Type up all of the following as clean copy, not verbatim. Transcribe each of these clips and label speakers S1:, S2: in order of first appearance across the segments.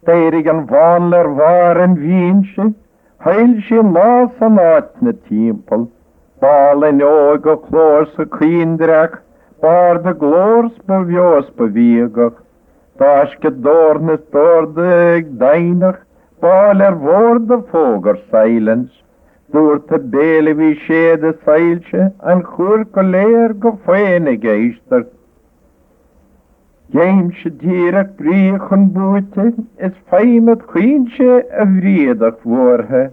S1: Steirig an vanler var en vinsje, heil sin las an atne timpel, bal en og klors og kvindrak, bar de glors bevjos beviegach, daske dornes dordig deinach, bal vorde foger seilens, door te bele wie schede seiltje, en churke leer gefeene geister. Jaimse dierak brichen boete, is feimet chiintje a vriedag vorhe.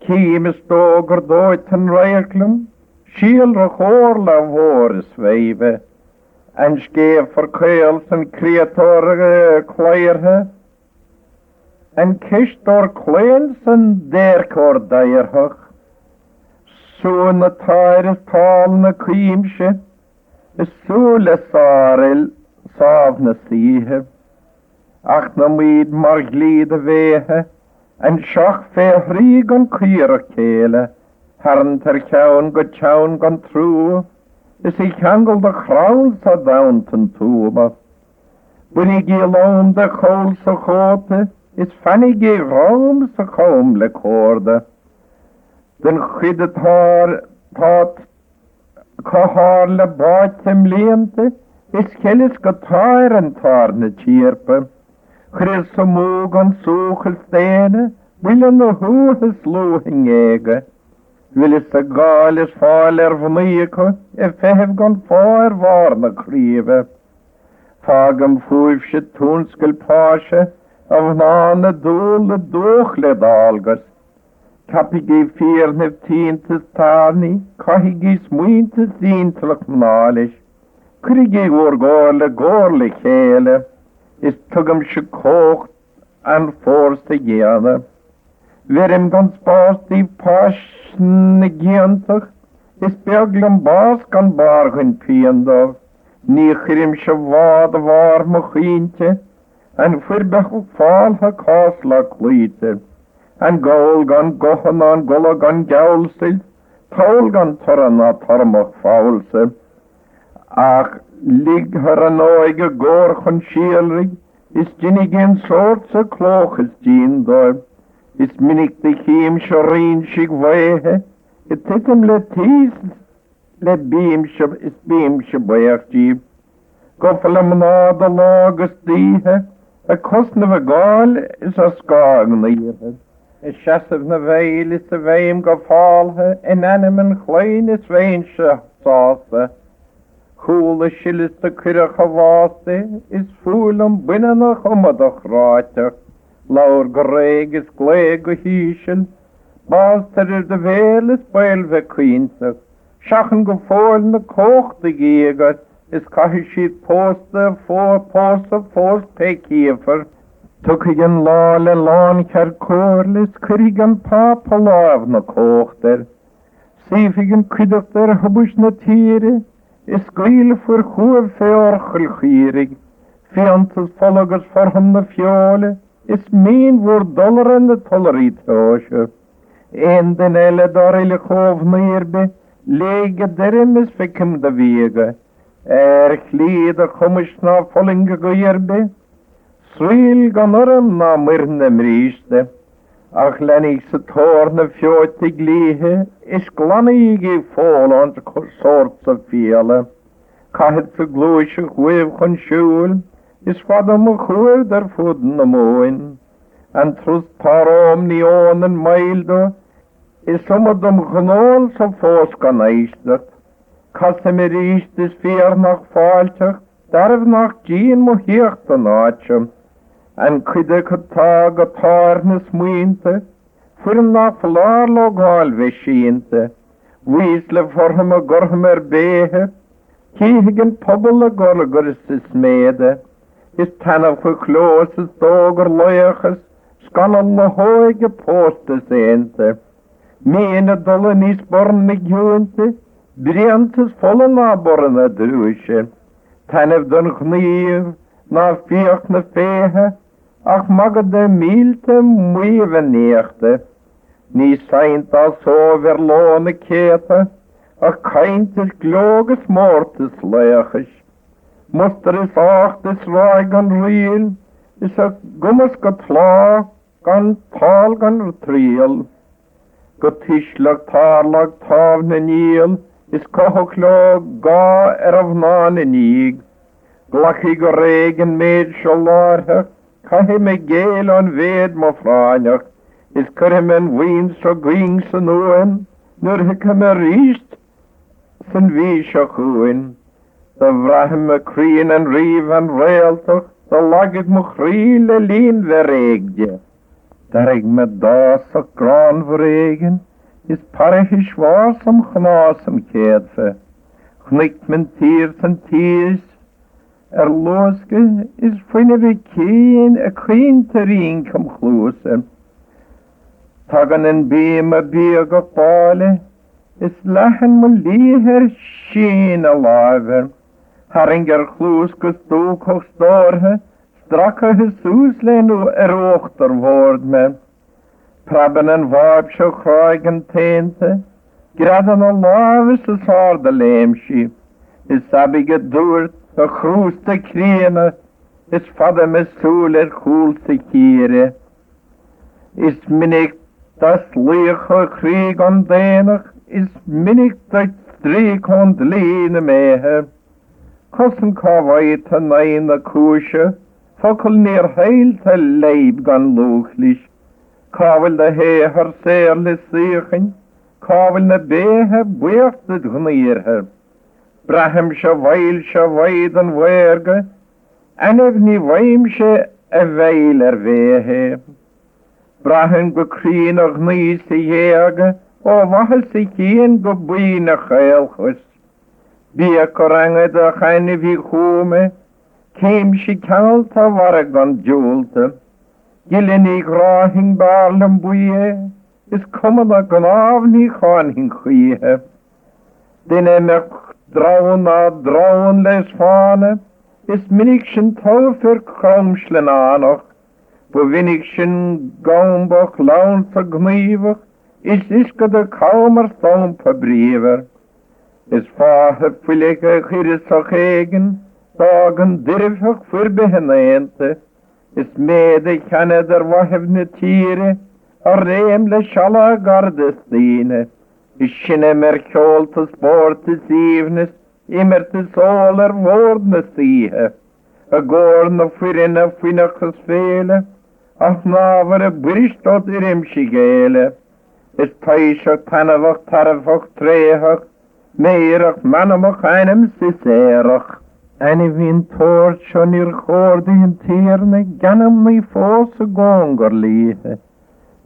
S1: Kiemes doger doiten reiklum, schielre chorla vores weive, en skeef verkeels en kreatorge kleierhe, en kistor kleens en derkor deierhug. Soene taires talne kiemse, is soele sarel, savne sihe, ach na myd mar glide vehe, en sjach fe hrygon kyra kele, herren ter kjaun gan tru, is I kangel de kraul sa daunten tuba. Bunig I loom de kol sa chote, is fannig I room sa komle korde. Den chyddet har tat kaharle batem leente, is kellis gatar en tarne tjerpe. Chris og mogan sochel stene, willen og hohes lohing ege. Willis a galis faler vmyko, fehevgon far varna krive. Fagam fuivsje tunskel pasje, av nane dole dochle dalgas. Kapigi firnev tintes tarni, kahigi smuintes dintlak malish. Krigi gorle kele, is tugam kocht en forste gjerne. Verim gan spast I pasne gjentag, is beglem bas gan bargen piendov. Nichrim vad varme chintje, en fyrbech fal ha kasla klite. En gol gan gohan an gola gan gaulsil, taul gan torana tarmach faulse. Ach, lig her an oige gorchan schielrig, is ginnig en sortse kloches djindor. Is minik de chiem sharinshig wehe, it titem le tis, le beamshab, is beamshab weachjib. Goffalem na de lagus dihe, a kostneve gal is a skagnihe. Is shasav na veil is a veim gofalhe, en animen chlein is veinshe sase. Chule schillis de kyrach havaste, is fulum binnenach omadach raatach. Laur greg is gleg o hiesel, baster de vel is beilve queensach. Schachen gefohlen de koch de geger, is kahishit poste fors pekiefer. Tukigen lale lan kerkorlis, krigen papalav na kochter. Sifigen kudder hubush na tiere, is gwyl voor chur feorchel chierig. Fiantes volgers voor hem de fjole, is meen voor dollar en de tolerit hoosje. En den elle darele chov neerbe, lege derim is fikem de wege. Kliede chumish na vollinge goeierbe, sril ganorem na mirne mrieste. Ach lenig se torne fjote glihe, is glanige volans sorts of fiele. Kahet se gloesje huev kon sjoel, is vadam o chuer der fuden am oin. En trust parom ni onen maildo, is somodom gnol som foskan eistet. Kasse me riest is fier nach faltach, derv nach gien mo hecht an atjem. En kudde kutag a tarnes muinte, fyrm na flarlo gal vishinte. Wiesle forhem a gormer behe, kihigen pobble a gorgurs is mede. Is tanaf hu kloses doger loyachas, skanal na hoige postes eente. Mene dollen is borne gjunte, briantes volle na borne drusje. Tanaf den gniv, na fiach na fehe, ach magde milte muive nechte. Ni seint al so verlone kete, ach keintes gloges mortes leches. Moster is achtes wagen riel, is a gummas go tlá gan tal gan trial. Go tiislag tarlag tav na níl, is cochlo ga of ná na níg. Glachi go regen méid seo láthe, cahi me géil an véad mo fráineach, is currim an wín so gwing san uan, nur hic me ríist san ví seo chuin. Da vrahim me crín an riv an réaltoch, da lagid mo chrí le lín verreigde. Darig me das a grán verregen, is parachis was am chnas am kéadfe. Chnikt men tiers an tiers, loske is finne vi kien a queen terien kom chlose. Tagan en beam a bieg of bale, is lachen mo liher sheen a laver. Haringer chlose gestook hoog storhe, strakke Jesus o ochter word me. Prabben en waab sjo kraigen teente, graden a lavis is harde leemschi, is sabige doert, a chroeste kriene, is fadde me soler choelse kire. Is minnig das liche krieg an denach, is minnig dat strik hond lene mehe. Kossen kawait a neine koosje, fokkel neer heil te leib gan looglich. Kavel de heher seerle sechen, kavel na behe buertet gneerhe. Brahem sha waid an werge, en ev ni weimshe a weiler wehe. Brahem go krien ag ni se jege, o wahel se kien go buine geelchus. Bia korange da chane vi chume, keim shi kalta wargan julte. Gillen grahing barlem buie, is kommen a gnav ni chan hin chiehe. Dine mech draun les fane, is minikschen taufer kromschlen anoch, wo winnikschen gaumbach laun vergnievach, is iske de kaumer stompe briever. Is vahe pfillige chirisach egen, dagen dirfach voor behenente, is mede chane der wahevne tiere, a reemle shala gardestine. Is sinne mer kjoltes bortes evenes, immer te soler woordne sihe. A gorne fyrinne finnaches vele, ach navere bristot irimshigele. Is taishach tanavach tarvach trehach, meirach manamach einem siserach. Ane vin torch on ir chorde in tierne, ganam mi fose gonger lihe.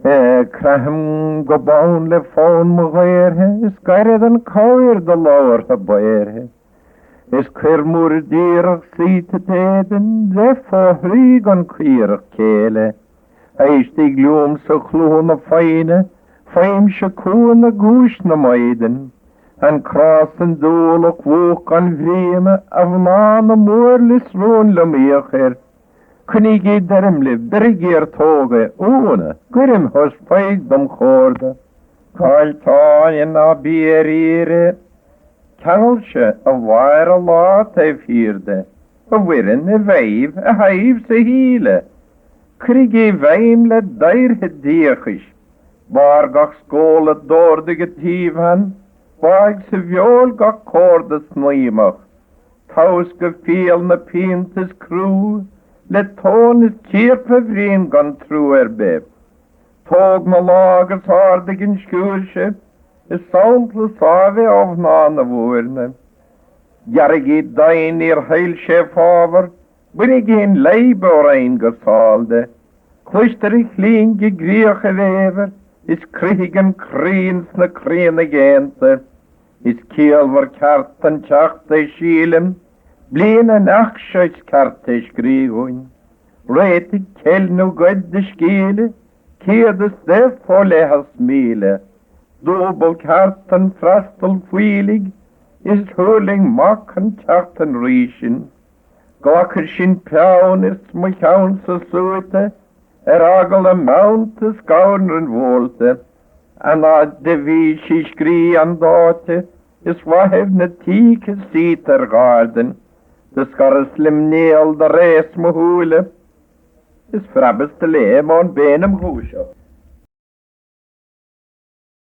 S1: Krahem go baun le faun mo ghairhe, is gaired an kair de lower ha bairhe. Is kirmur dirach siete teden, zefo hrig an kirach kele. Eistig gloom so chloon a feine, feim shakoon a goosh na maiden. An krasen dol och wok an vreme, av nan a moorlis roon le meacher. Kunigi dermle berger toge one, gurim hos feig dom chorde. Kaltaien a bierire, kalsje a wair a laat ev hierde, a wirren a veiv a haiv se hiele. Krigi weimle deirhe diechisch, bargach skole dordige tiefhan, waig se viol gach kordes neimach, tauske viel na pintes crew, le tonis kierpe vrien gan truer beb. Tog na lagers hardigen skjurse, is sauntle save av nana vorne. Jarigi dain ir heil chef haver, Brigin leibe orein gesalde, Klusterig linge grieche wever, is kriegen kriens na kriene gente, is kielver karten tjachte schielem, Blina nachschoits karte skrigoin, Retig kel no godde skile, Kiede stef folle has mile, Dobel karten frastel fuilig, is hurling maken tjachten rischen, Gaker sin piaun is mochaun sa soete, agel a mount is gaunren volte, An ad de vishi skri an date, is wahevne tike siter garden, De skarre slim neel de reis mo hule, is frabbes de le mon benam húsio.